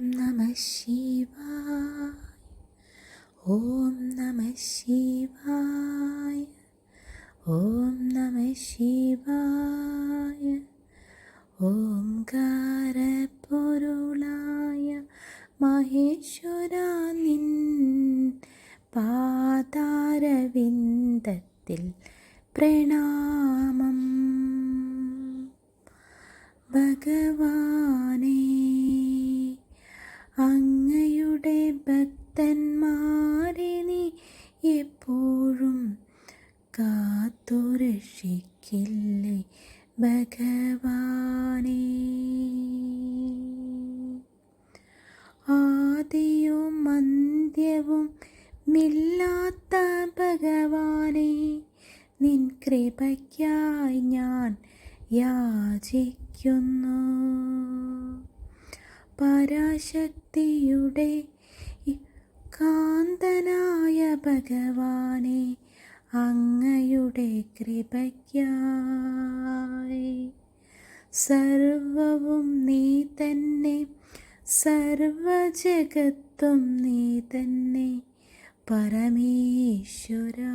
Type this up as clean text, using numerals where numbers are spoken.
നമഃ ശിവായ. ഓം നമഃ ശിവായ. ഓം നമഃ ശിവായ. ഓംകാരപ്പൊരുളായ മഹേശ്വരാ നിൻ പാദാരവിന്ദത്തിൽ പ്രണാമം. ഭഗവാനേ, അങ്ങയുടെ ഭക്തന്മാരെ നീ എപ്പോഴും കാത്തുരക്ഷിക്കില്ലേ ഭഗവാനേ. ആദിയും അന്ത്യവും ഇല്ലാത്ത ഭഗവാനേ, നിൻ കൃപയ്ക്കായി ഞാൻ യാചിക്കുന്നു. പരാശക്തിയുടെ കാന്തനായ ഭഗവാനേ, അങ്ങയുടെ കൃപയ്ക്കായി സർവവും നീ തന്നെ, സർവജഗത്തും നീ തന്നെ പരമേശ്വരാ.